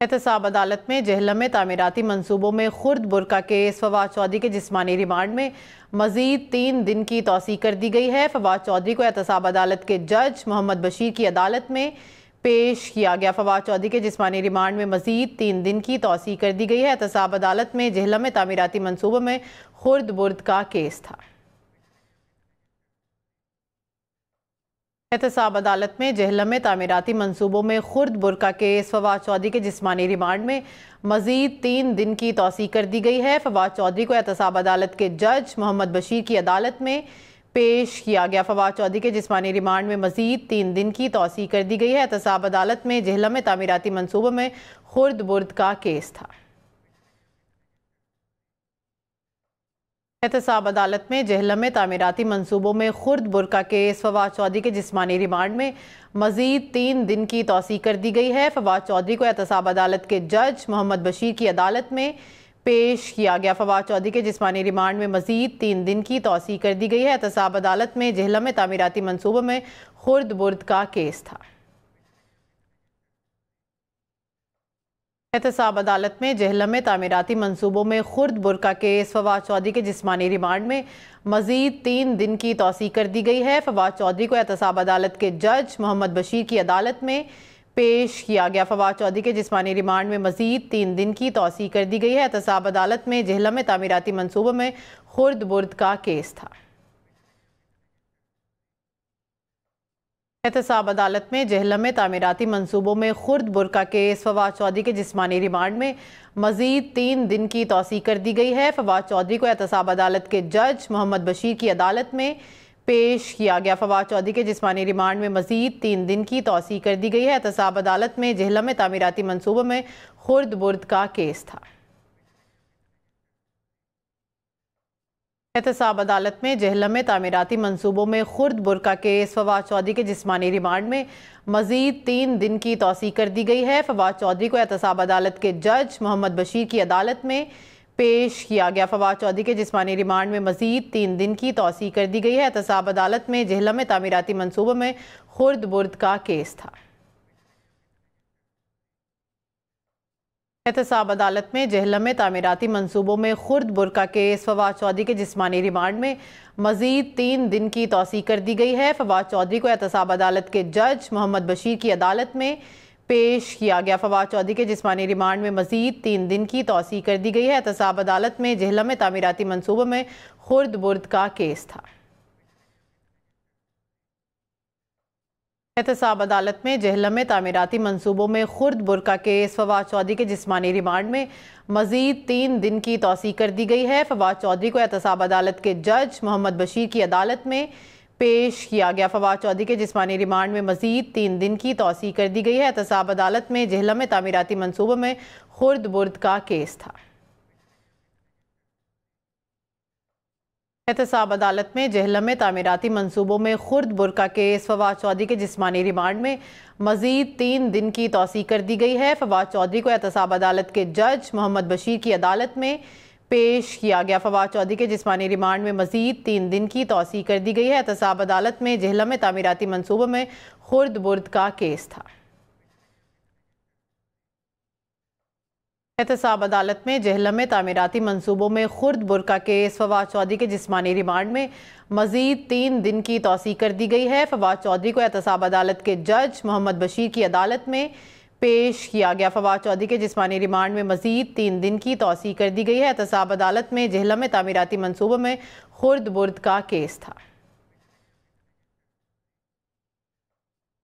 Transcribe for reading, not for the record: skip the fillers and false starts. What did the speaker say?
एहतसाब अदालत में जहलम में तामीराती मंसूबों में खुर्द बुरका केस फवाद चौधरी के जिस्मानी रिमांड में मजीद 3 दिन की तौसीक कर दी गई है। फवाद चौधरी को एहतसाब अदालत के जज मोहम्मद बशीर की अदालत में पेश किया गया। फवाद चौधरी के जिस्मानी रिमांड में मजीद 3 दिन की तौसीक कर दी गई है। एहतसाब अदालत में जहलम में तामीराती मंसूबों में खुर्द बुर्द का केस था। एहतसाब अदालत में जहलम में तामीराती मंसूबों में खुर्द बुरका केस फवाद चौधरी के जिस्मानी रिमांड में मजीद 3 दिन की तौसीक कर दी गई है। फवाद चौधरी को एहतसाब अदालत के जज मोहम्मद बशीर की अदालत में पेश किया गया। फवाद चौधरी के जिस्मानी रिमांड में मजीद 3 दिन की तौसीक कर दी गई है। एहतसाब अदालत में जहलम में तामीराती मंसूबों में खुर्द बुर्द का केस था। एहतसाब अदालत में जहलम में तामीराती मंसूबों में खुर्द बुरका केस फवाद चौधरी के जिस्मानी रिमांड में मजीद 3 दिन की तौसीक कर दी गई है। फवाद चौधरी को एहतसाब अदालत के जज मोहम्मद बशीर की अदालत में पेश किया गया। फवाद चौधरी के जिस्मानी रिमांड में मजीद 3 दिन की तौसीक कर दी गई है। एहतसाब अदालत में जहलम में तामीराती मंसूबों में खुर्द बुर्द का केस था। एहतसाब अदालत में जहलम में तामीराती मंसूबों में खुर्द बुरका केस फवाद चौधरी के जिस्मानी रिमांड में मजीद 3 दिन की तौसीक कर दी गई है। फवाद चौधरी को एहतसाब अदालत के जज मोहम्मद बशीर की अदालत में पेश किया गया। फवाद चौधरी के जिस्मानी रिमांड में मजीद 3 दिन की तौसीक कर दी गई है। एहतसाब अदालत में जहलम में तामीराती मंसूबों में खुर्द बुर्द का केस था। एहतसाब अदालत में जहलम में तामीराती मंसूबों में खुर्द बुरका केस फवाद चौधरी के जिस्मानी रिमांड में मजीद 3 दिन की तौसीक कर दी गई है। फवाद चौधरी को एहतसाब अदालत के जज मोहम्मद बशीर की अदालत में पेश किया गया। फवाद चौधरी के जिस्मानी रिमांड में मजीद 3 दिन की तौसीक कर दी गई है। एहतसाब अदालत में जहलम में तामीराती मंसूबों में खुर्द बुर्द का केस था। एहतसाब अदालत में जहलम में तामीराती मंसूबों में खुर्द बुरका केस फवाद चौधरी के जिस्मानी रिमांड में मजीद 3 दिन की तौसीक कर दी गई है। फवाद चौधरी को एहतसाब अदालत के जज मोहम्मद बशीर की अदालत में पेश किया गया। फवाद चौधरी के जिस्मानी रिमांड में मजीद 3 दिन की तौसीक कर दी गई है। एहतसाब अदालत में जहलम में तामीराती मंसूबों में खुर्द बुर्द का केस था। एहतसाब अदालत में जहलम में तामीराती मंसूबों में खुर्द बुरका केस फवाद चौधरी के जिस्मानी रिमांड में मजीद 3 दिन की तौसीक कर दी गई है। फवाद चौधरी को एहतसाब अदालत के जज मोहम्मद बशीर की अदालत में पेश किया गया। फवाद चौधरी के जिस्मानी रिमांड में मजीद 3 दिन की तौसीक कर दी गई है। एहतसाब अदालत में जहलम में तामीराती मंसूबों में खुर्द बुर्द का केस था। एहतसाब अदालत में जहलम में तामीराती मंसूबों में खुर्द बुरका केस फवाद चौधरी के जिस्मानी रिमांड में मजीद 3 दिन की तौसीक कर दी गई है। फवाद चौधरी को एहतसाब अदालत के जज मोहम्मद बशीर की अदालत में पेश किया गया। फवाद चौधरी के जिस्मानी रिमांड में मजीद 3 दिन की तौसीक कर दी गई है। एहतसाब अदालत में जहलम में तामीराती मंसूबों में खुर्द बुर्द का केस था। एहतसाब अदालत में जहलम में तामीराती मंसूबों में खुर्द बुरका केस फवाद चौधरी के जिस्मानी रिमांड में मजीद 3 दिन की तौसीक कर दी गई है। फवाद चौधरी को एहतसाब अदालत के जज मोहम्मद बशीर की अदालत में पेश किया गया। फवाद चौधरी के जिस्मानी रिमांड में मजीद 3 दिन की तौसीक कर दी गई है। एहतसाब अदालत में जहलम में तामीराती मंसूबों में खुर्द बुर्द का केस था। एहतसाब अदालत में जहलम में तामीराती मंसूबों में खुर्द बुरका केस फवाद चौधरी के जिस्मानी रिमांड में मजीद 3 दिन की तौसीक कर दी गई है। एहतसाब अदालत में जहलम में तामीराती मंसूबों में खुर्द बुर्द का केस था। एहतसाब अदालत में जहलम में तामीराती मंसूबों में खुर्द बुरका केस फवाद चौधरी के जिस्मानी रिमांड में मजीद 3 दिन की तौसीक कर दी गई है। फवाद चौधरी को एहतसाब अदालत के जज मोहम्मद बशीर की अदालत में पेश किया गया। फवाद चौधरी के जिस्मानी रिमांड में मजीद 3 दिन की तौसीक कर दी गई है। एहतसाब अदालत में जहलम में तामीराती मंसूबों में खुर्द बुर्द का केस था।